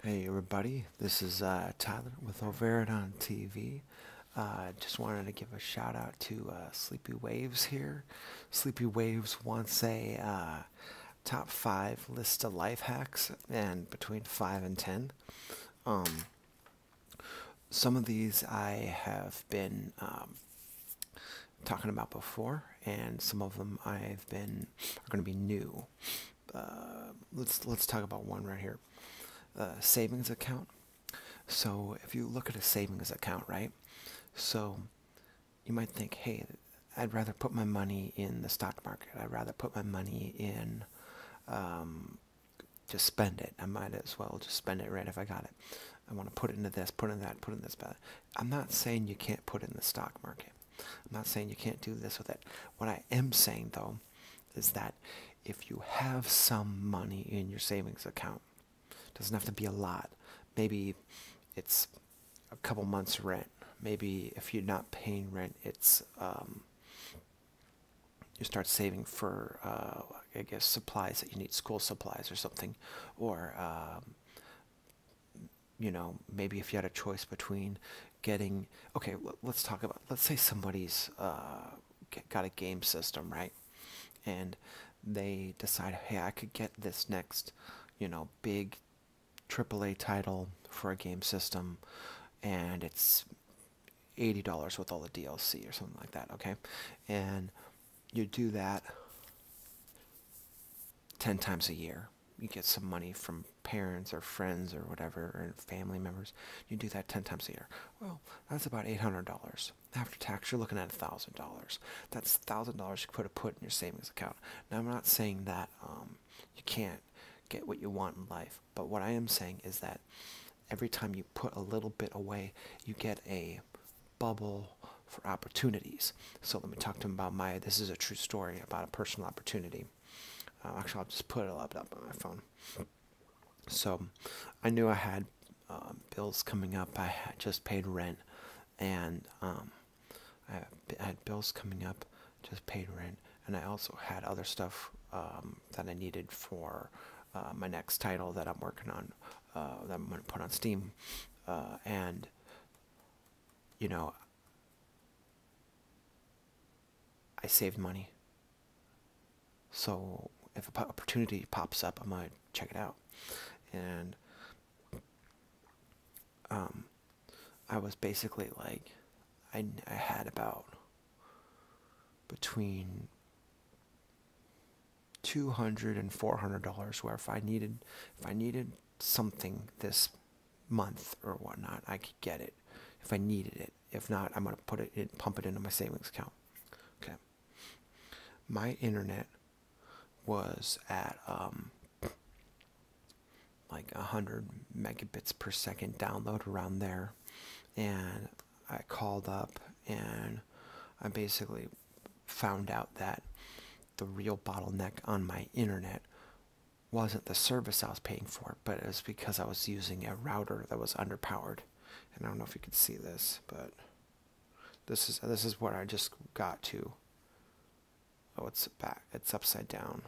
Hey everybody, this is Tyler with Over It on TV. Just wanted to give a shout out to Sleepy Waves here. Sleepy Waves wants a top 5 list of life hacks, and between 5 and 10. Um, some of these I have been talking about before, and some of them are going to be new. Let's talk about one right here. Savings account. So if you look at a savings account, right? So you might think, hey, I'd rather put my money in the stock market. I'd rather put my money in just spend it. I might as well just spend it right if I got it. I want to put it into this, put it in that, put it in this. But I'm not saying you can't put it in the stock market. I'm not saying you can't do this with it. What I am saying, though, is that if you have some money in your savings account, doesn't have to be a lot. Maybe it's a couple months rent. Maybe if you're not paying rent, it's you start saving for I guess supplies that you need, school supplies or something, or maybe if you had a choice between getting, okay, let's talk about, let's say somebody's got a game system, right? And they decide, hey, I could get this next, big AAA title for a game system, and it's $80 with all the DLC or something like that, okay? And you do that 10 times a year. You get some money from parents or friends or whatever, or family members. You do that 10 times a year. Well, that's about $800. After tax, you're looking at $1,000. That's $1,000 you could have put in your savings account. Now, I'm not saying that you can't get what you want in life, but what I am saying is that every time you put a little bit away, you get a bubble for opportunities. So let me talk to him about this is a true story about a personal opportunity. Actually, I'll just put it up on my phone. So I knew I had bills coming up. I had just paid rent, and I had bills coming up, just paid rent, and I also had other stuff that I needed for my next title that I'm working on, that I'm going to put on Steam, and I saved money. So if an opportunity pops up, I might check it out. And I was basically like, I had about between $200 and $400, where if I needed something this month or whatnot, I could get it if I needed it. If not, I'm gonna pump it into my savings account. Okay. My internet was at like 100 megabits per second download, around there, and I called up and I basically found out that the real bottleneck on my internet wasn't the service I was paying for, but it was because I was using a router that was underpowered. And I don't know if you can see this, but this is what I just got to. Oh, it's back. It's upside down.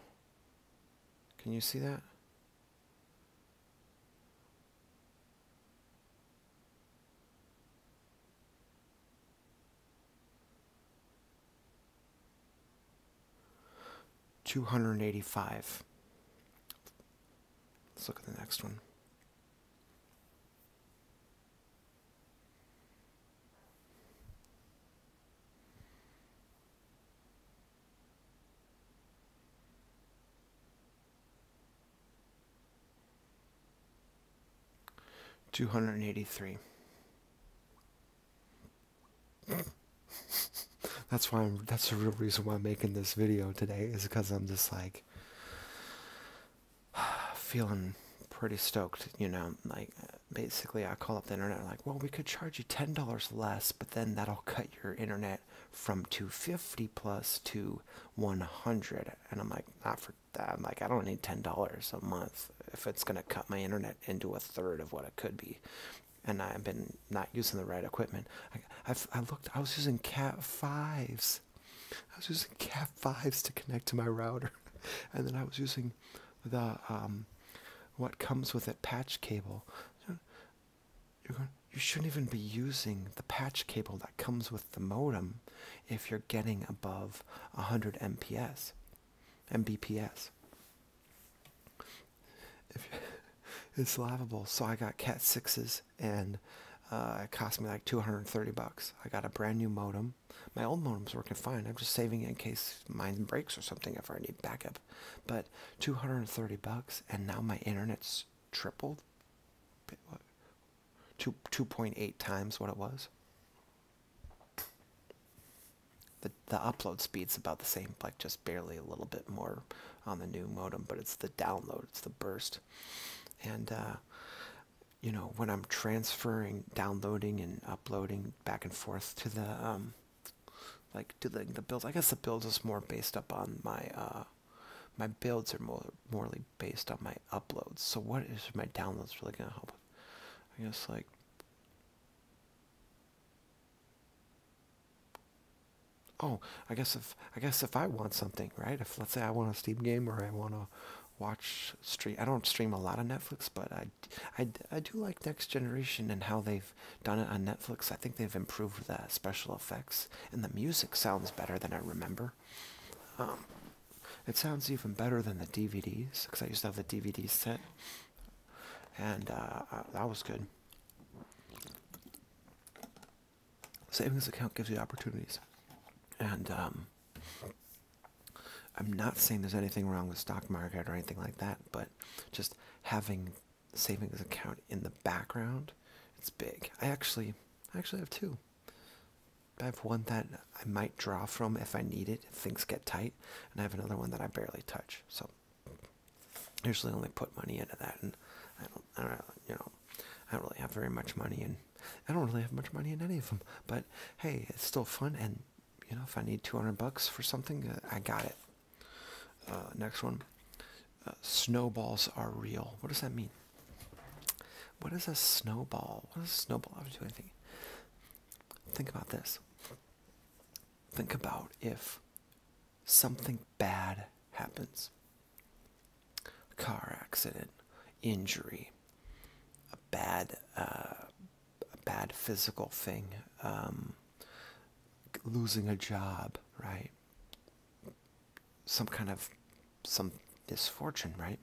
Can you see that? $285. Let's look at the next one. $283. That's the real reason why I'm making this video today, is because I'm just like feeling pretty stoked, like basically I call up the internet like, well, we could charge you $10 less, but then that'll cut your internet from 250 plus to 100. And I'm like, not for that. I'm like, I don't need $10 a month if it's going to cut my internet into a third of what it could be. And I've been not using the right equipment. I was using Cat 5s. I was using Cat 5s to connect to my router. And then I was using the what comes with it, patch cable. You shouldn't even be using the patch cable that comes with the modem if you're getting above 100 Mbps. If, it's laughable. So I got Cat 6s, and it cost me like $230. I got a brand new modem. My old modem's working fine. I'm just saving it in case mine breaks or something if I need backup. But $230, and now my internet's tripled. 2.8 times what it was. The upload speed's about the same, like just barely a little bit more on the new modem, but it's the download, it's the burst. And you know, when I'm transferring, downloading, and uploading back and forth to the like to the builds, I guess the builds is more based up on my my builds are morely based on my uploads. So what is my downloads really gonna help with? I guess like oh, I guess if I want something, right? If let's say I want a Steam game or I want to watch stream, I don't stream a lot of Netflix, but I do like Next Generation and how they've done it on Netflix. I think they've improved the special effects and the music sounds better than I remember. It sounds even better than the DVDs because I used to have the DVD set, and that was good. Savings account gives you opportunities. And I'm not saying there's anything wrong with stock market or anything like that, but just having savings account in the background, it's big. I actually have two. I have one that I might draw from if I need it, if things get tight, and I have another one that I barely touch. So I usually only put money into that, and I don't you know, I don't really have very much money, and I don't really have much money in any of them. But hey, it's still fun, and you know, if I need $200 for something, I got it. Next one. Snowballs are real. What does that mean? What is a snowball? What does a snowball have to do anything? Think about this. Think about if something bad happens. A car accident, injury, a bad physical thing, losing a job, right? Some misfortune, right?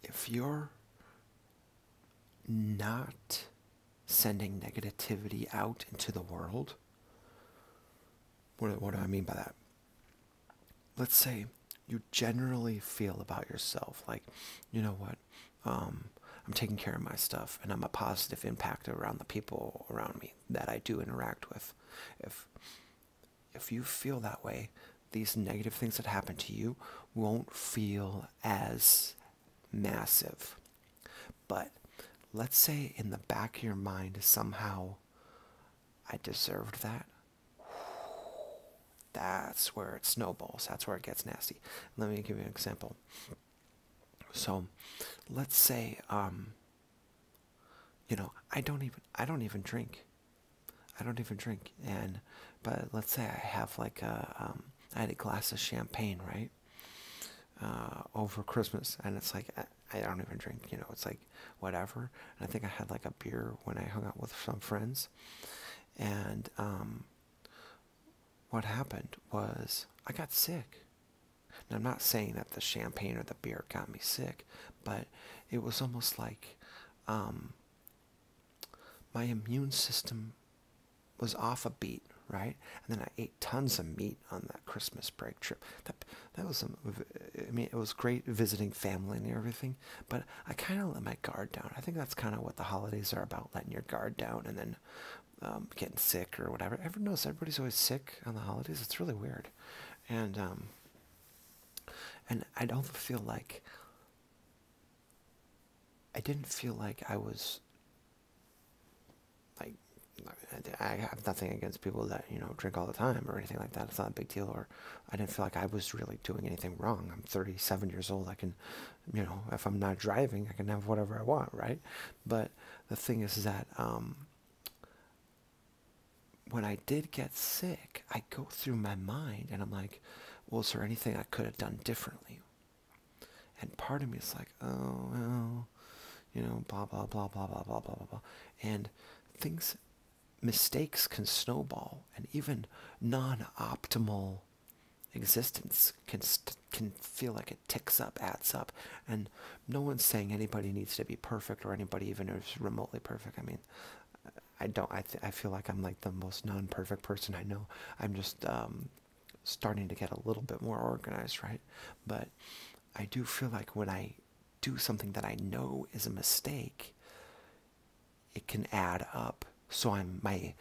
If you're not sending negativity out into the world, what do I mean by that? Let's say you generally feel about yourself like, you know what, I'm taking care of my stuff and I'm a positive impact around the people around me that I do interact with. If you feel that way, these negative things that happen to you won't feel as massive. But let's say in the back of your mind somehow I deserved that. That's where it snowballs. That's where it gets nasty. Let me give you an example. So let's say you know, I don't even drink. But let's say I have like I had a glass of champagne, right? Over Christmas, and it's like I don't even drink, you know, it's like whatever. And I think I had like a beer when I hung out with some friends, and what happened was I got sick. Now, I'm not saying that the champagne or the beer got me sick, but it was almost like my immune system was off a beat, right? And then I ate tons of meat on that Christmas break trip. That was, I mean, it was great visiting family and everything, but I kind of let my guard down. I think that's kind of what the holidays are about, letting your guard down and then getting sick or whatever. Everybody's always sick on the holidays. It's really weird. And I don't feel like, I didn't feel like I was, like, I have nothing against people that, you know, drink all the time or anything like that. It's not a big deal. Or I didn't feel like I was really doing anything wrong. I'm 37 years old. I can, you know, if I'm not driving, I can have whatever I want, right? But the thing is that when I did get sick, I go through my mind and I'm like, well, is there anything I could have done differently? And part of me is like, oh, well, you know, blah, blah, blah, blah, blah, blah, blah, blah, blah. And things, mistakes can snowball, and even non-optimal existence can feel like it ticks up, adds up. And no one's saying anybody needs to be perfect, or anybody even is remotely perfect. I mean, I don't. I feel like I'm like the most non-perfect person I know. I'm just starting to get a little bit more organized, right? But I do feel like when I do something that I know is a mistake, it can add up. So I'm my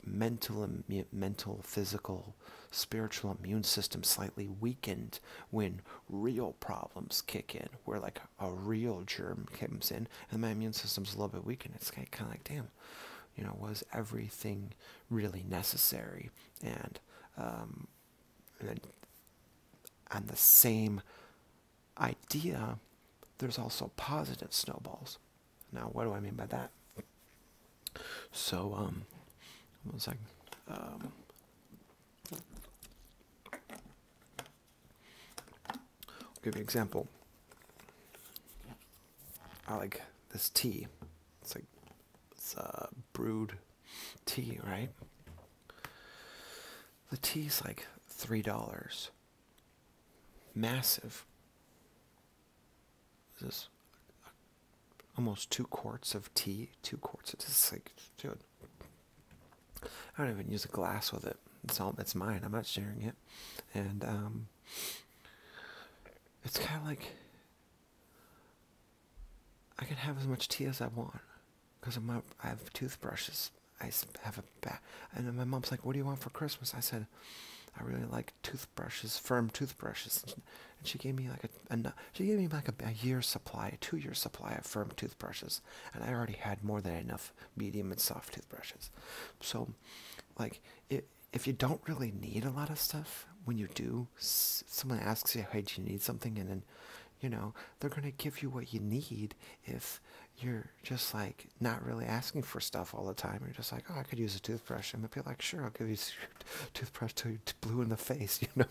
mental, physical, spiritual immune system slightly weakened when real problems kick in, where like a real germ comes in, and my immune system's a little bit weakened. It's kind of like, damn, you know, was everything really necessary? And then on the same idea, there's also positive snowballs. Now, what do I mean by that? So, what was I? I'll give you an example. I like this tea. It's brewed tea, right? The tea's like $3. Massive. This is almost 2 quarts of tea. 2 quarts. It's just like, dude. I don't even use a glass with it. It's mine. I'm not sharing it. And it's kind of like I can have as much tea as I want because I have toothbrushes. I have a bat, and then my mom's like, "What do you want for Christmas?" I said, "I really like toothbrushes, firm toothbrushes." And she gave me like a year's supply, a 2-year supply of firm toothbrushes, and I already had more than enough medium and soft toothbrushes. So, like, if you don't really need a lot of stuff, when you do, someone asks you, "Hey, do you need something?" And then, you know, they're gonna give you what you need if you're just like not really asking for stuff all the time. You're just like, oh, I could use a toothbrush. And they'll be like, sure, I'll give you a toothbrush till you're blue in the face, you know.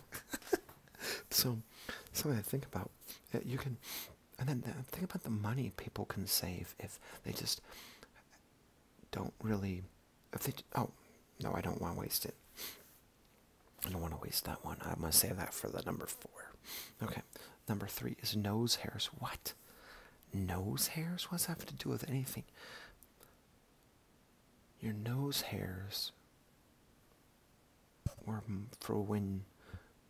So, something to think about. You can, and then think about the money people can save if they just don't really, if they, oh, no, I don't want to waste it. I don't want to waste that one. I'm going to save that for the number 4. Okay, number 3 is nose hairs. What? Nose hairs? What's that have to do with anything? Your nose hairs were for when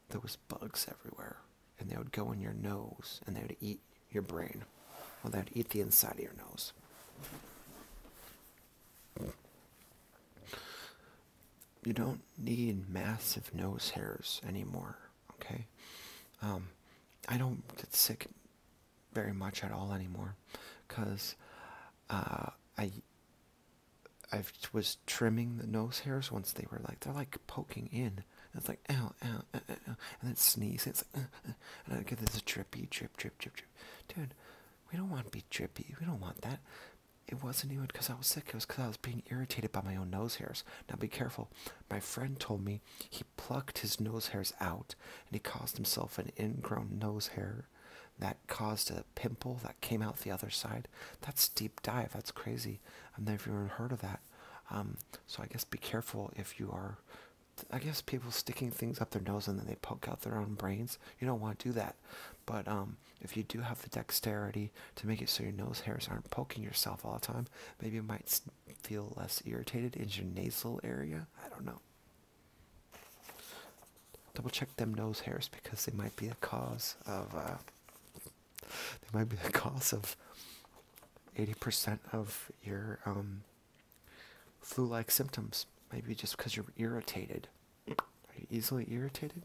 there was bugs everywhere, and they would go in your nose, and they would eat your brain. Well, they would eat the inside of your nose. You don't need massive nose hairs anymore, okay? I don't get sick very much at all anymore, because I was trimming the nose hairs once they're like poking in. And it's like, ow, ow, ow, ow, and then sneeze. It's like, and I get this drippy, drip, drip, drip, drip. Dude, we don't want to be drippy. We don't want that. It wasn't even because I was sick. It was because I was being irritated by my own nose hairs. Now be careful. My friend told me he plucked his nose hairs out, and he caused himself an ingrown nose hair that caused a pimple that came out the other side. That's deep dive. That's crazy. I've never even heard of that. So I guess be careful if you are, I guess people sticking things up their nose and then they poke out their own brains. You don't want to do that. But if you do have the dexterity to make it so your nose hairs aren't poking yourself all the time, maybe you might feel less irritated in your nasal area. I don't know. Double check them nose hairs because they might be a cause of 80% of your flu-like symptoms. Maybe just because you're irritated. Are you easily irritated?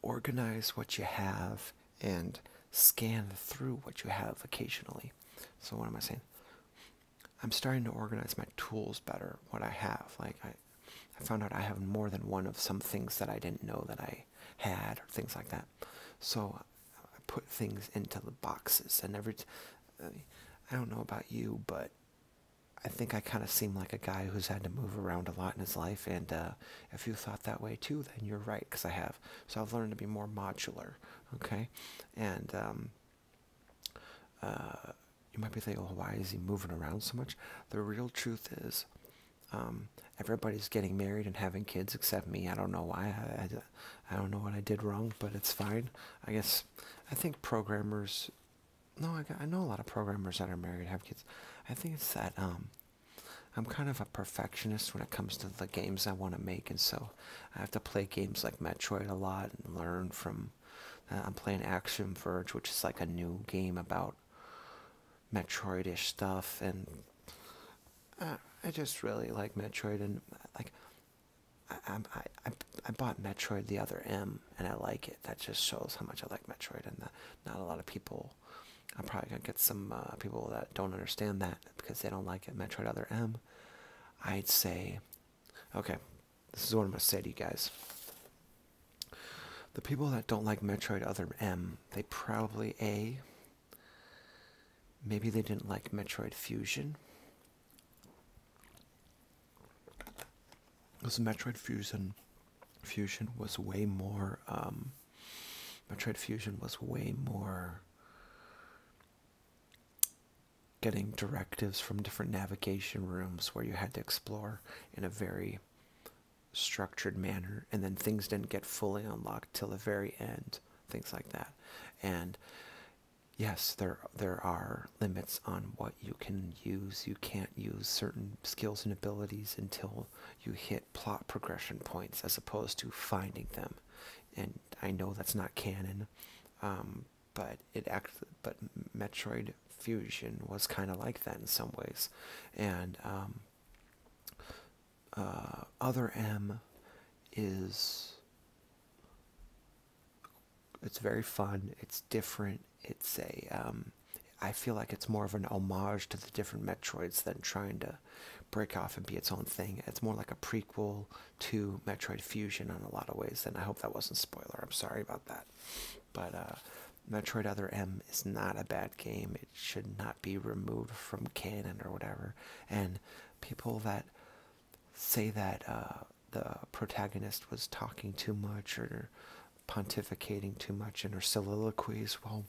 Organize what you have and scan through what you have occasionally. So what am I saying? I'm starting to organize my tools better, what I have. Like I found out I have more than one of some things that I didn't know that I had, or things like that. So I put things into the boxes, and I don't know about you, but I think I kind of seem like a guy who's had to move around a lot in his life, and if you thought that way too, then you're right, because I have. So I've learned to be more modular, okay? And you might be thinking, oh, why is he moving around so much? The real truth is, everybody's getting married and having kids except me. I don't know why. I don't know what I did wrong, but it's fine. I think programmers, no, I know a lot of programmers that are married and have kids. I think it's that I'm kind of a perfectionist when it comes to the games I want to make, and so I have to play games like Metroid a lot and learn from. I'm playing Action Verge, which is like a new game about Metroid-ish stuff, and I just really like Metroid, and like I bought Metroid the Other M, and I like it. That just shows how much I like Metroid, and not a lot of people. I'm probably gonna get some people that don't understand that because they don't like it. Metroid Other M. I'd say, okay, this is what I'm gonna say to you guys. The people that don't like Metroid Other M, they probably maybe they didn't like Metroid Fusion. Because Metroid Fusion was way more, Metroid Fusion was way more getting directives from different navigation rooms where you had to explore in a very structured manner, and then things didn't get fully unlocked till the very end, things like that. And yes, there are limits on what you can use. You can't use certain skills and abilities until you hit plot progression points, as opposed to finding them. And I know that's not canon, but but Metroid Fusion was kind of like that in some ways. And Other M it's very fun. It's different. It's I feel like it's more of an homage to the different Metroids than trying to break off and be its own thing. It's more like a prequel to Metroid Fusion in a lot of ways, and I hope that wasn't a spoiler. I'm sorry about that. But Metroid Other M is not a bad game. It should not be removed from canon or whatever. And people that say that the protagonist was talking too much or pontificating too much in her soliloquies, well,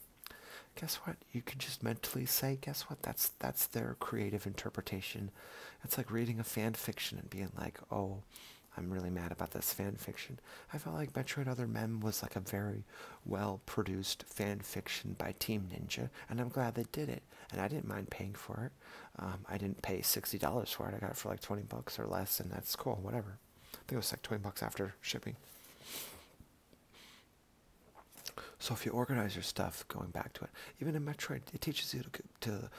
guess what? You could just mentally say, guess what? That's their creative interpretation. It's like reading a fan fiction and being like, oh, I'm really mad about this fan fiction. I felt like Metroid Other M was like a very well-produced fan fiction by Team Ninja, and I'm glad they did it. And I didn't mind paying for it. I didn't pay $60 for it. I got it for like 20 bucks or less, and that's cool, whatever. I think it was like 20 bucks after shipping. So if you organize your stuff, going back to it, even in Metroid, it teaches you to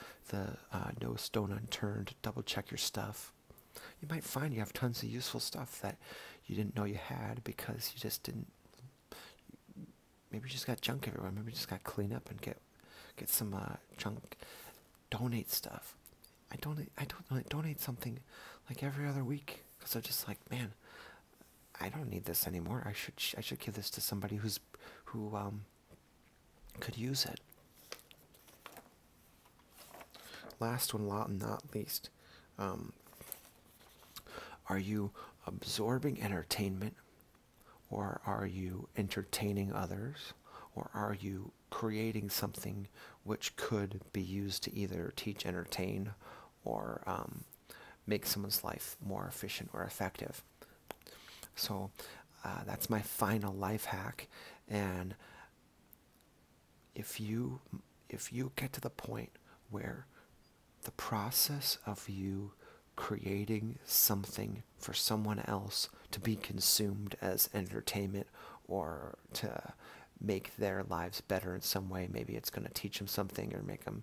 no stone unturned, double check your stuff. You might find you have tons of useful stuff that you didn't know you had because you just didn't. Maybe you just got junk everywhere. Maybe you just got to clean up and get some junk. Donate stuff. I donate something like every other week because I'm just like, man, I don't need this anymore. I should give this to somebody who could use it. Last one, not least, are you absorbing entertainment, or are you entertaining others, or are you creating something which could be used to either teach, entertain, or make someone's life more efficient or effective? So that's my final life hack. And if you get to the point where the process of you creating something for someone else to be consumed as entertainment or to make their lives better in some way, maybe it's going to teach them something or make them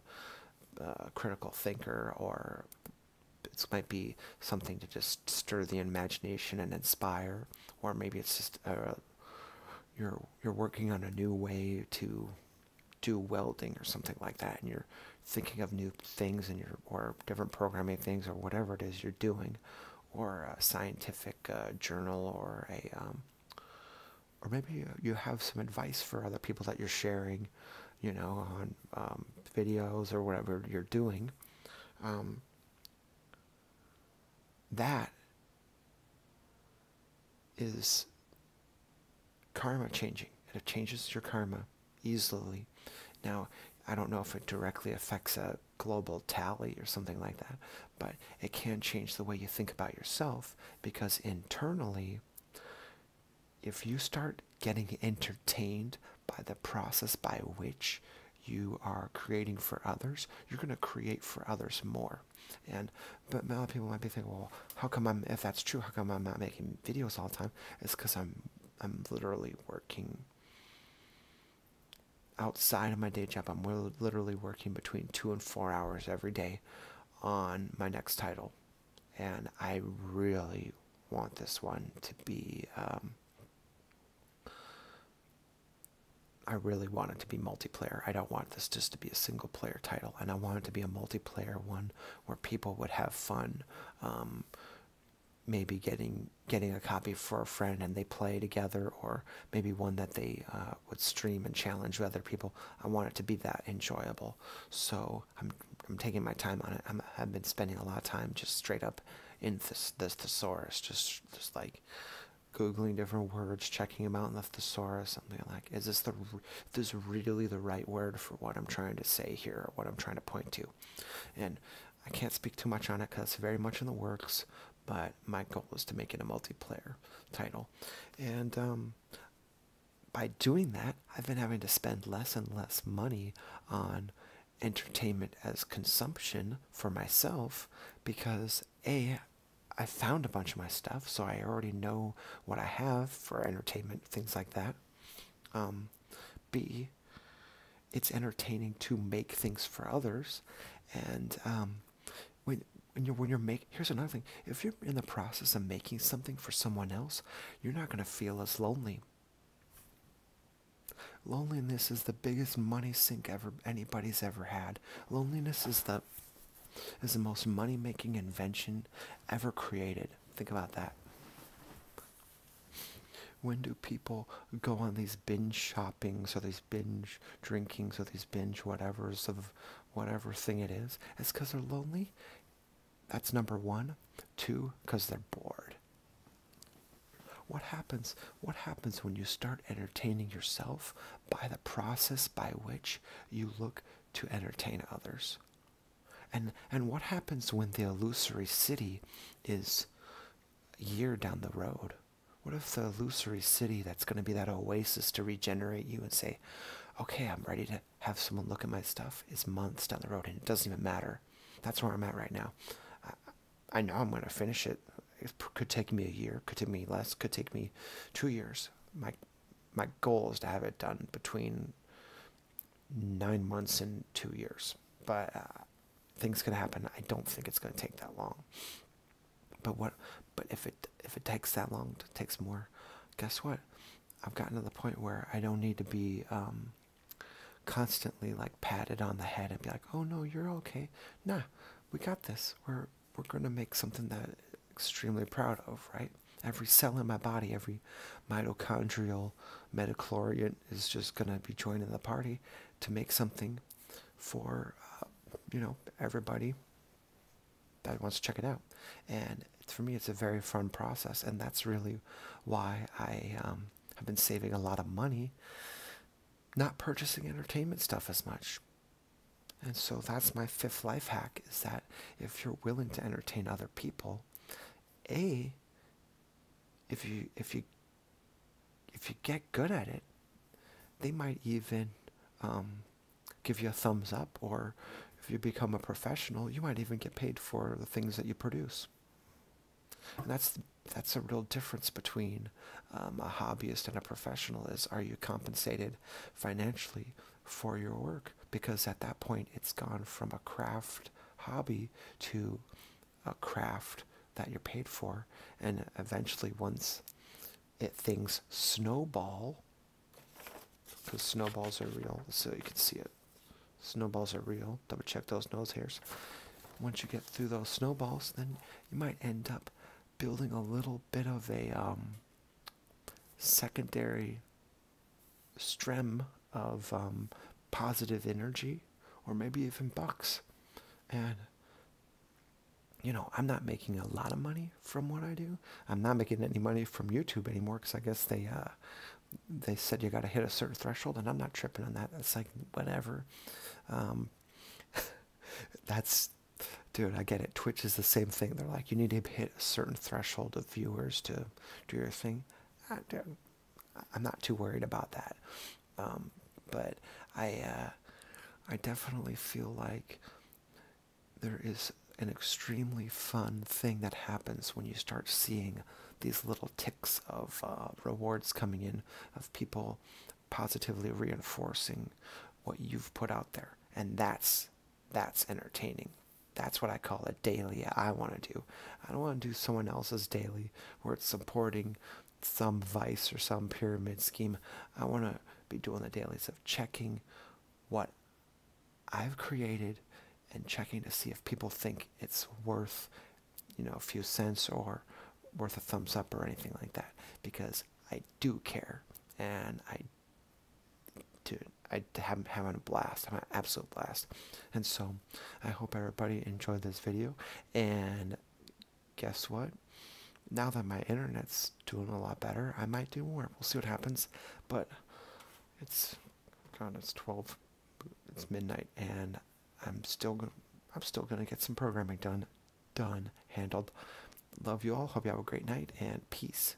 a critical thinker, or it might be something to just stir the imagination and inspire, or maybe it's just you're working on a new way to do welding or something like that, and you're thinking of new things and or different programming things or whatever it is you're doing, or a scientific journal, or or maybe you have some advice for other people that you're sharing, on videos or whatever you're doing. that is karma changing. It changes your karma easily. Now, I don't know if it directly affects a global tally or something like that, but it can change the way you think about yourself, because internally, if you start getting entertained by the process by which you are creating for others, you're going to create for others more. But a lot of people might be thinking, well, how come if that's true, how come I'm not making videos all the time? It's because I'm literally working outside of my day job. I'm literally working between 2 and 4 hours every day on my next title. And I really want this one to be, I really want it to be multiplayer. I don't want this just to be a single player title, and I want it to be a multiplayer one where people would have fun. Maybe getting a copy for a friend and they play together, or maybe one that they would stream and challenge other people. I want it to be that enjoyable. So I'm taking my time on it. I've been spending a lot of time just straight up in this thesaurus, just like Googling different words, checking them out in the thesaurus, something like, is this really the right word for what I'm trying to say here, or what I'm trying to point to? And I can't speak too much on it because it's very much in the works, but my goal is to make it a multiplayer title. And by doing that, I've been having to spend less and less money on entertainment as consumption for myself, because I found a bunch of my stuff, so I already know what I have for entertainment, things like that. B, it's entertaining to make things for others. And when you're making, here's another thing: if you're in the process of making something for someone else, you're not going to feel as lonely. Loneliness is the biggest money sink anybody's ever had. Loneliness is the most money-making invention ever created. Think about that. When do people go on these binge shoppings, or these binge drinkings, or these binge whatevers of whatever thing it is? It's because they're lonely. That's number one. Two, because they're bored. What happens when you start entertaining yourself by the process by which you look to entertain others? And what happens when the illusory city is a year down the road? What if the illusory city that's going to be that oasis to regenerate you and say, okay, I'm ready to have someone look at my stuff, is months down the road, and it doesn't even matter? That's where I'm at right now. I know I'm going to finish it. It could take me a year, could take me less, could take me 2 years. My goal is to have it done between 9 months and 2 years. But things can happen. I don't think it's going to take that long. But if it takes that long, it takes more. Guess what? I've gotten to the point where I don't need to be constantly like patted on the head and be like, "Oh no, you're okay." Nah, we got this. We're going to make something that I'm extremely proud of, right? Every cell in my body, every mitochondrial metachlorian is just going to be joining the party to make something for everybody that wants to check it out. And for me, it's a very fun process, and that's really why I have been saving a lot of money not purchasing entertainment stuff as much. And so that's my fifth life hack, is that if you're willing to entertain other people, if you get good at it, they might even give you a thumbs up, or if you become a professional, you might even get paid for the things that you produce. And that's a real difference between a hobbyist and a professional. Is, are you compensated financially for your work? Because at that point, it's gone from a craft hobby to a craft that you're paid for. And eventually, once things snowball, because snowballs are real, so you can see it. Snowballs are real. Double check those nose hairs. Once you get through those snowballs, then you might end up building a little bit of a secondary stem of positive energy, or maybe even bucks. And I'm not making a lot of money from what I do. I'm not making any money from YouTube anymore because I guess they said you got to hit a certain threshold, and I'm not tripping on that. It's like whatever. Um, that's Dude, I get it. Twitch is the same thing. They're like, you need to hit a certain threshold of viewers to do your thing. Dude, I'm not too worried about that. Um, but I definitely feel like there is an extremely fun thing that happens when you start seeing these little ticks of rewards coming in, of people positively reinforcing what you've put out there, and that's entertaining. That's what I call a daily I want to do. I don't want to do someone else's daily where it's supporting some vice or some pyramid scheme. I want to be doing the dailies of checking what I've created and checking to see if people think it's worth, a few cents or worth a thumbs up or anything like that. Because I do care, and I'm having a blast. I'm an absolute blast. And so I hope everybody enjoyed this video. And guess what? Now that my internet's doing a lot better, I might do more. We'll see what happens. But it's 12. It's midnight, and I'm still gonna get some programming done, handled. Love you all. Hope you have a great night, and peace.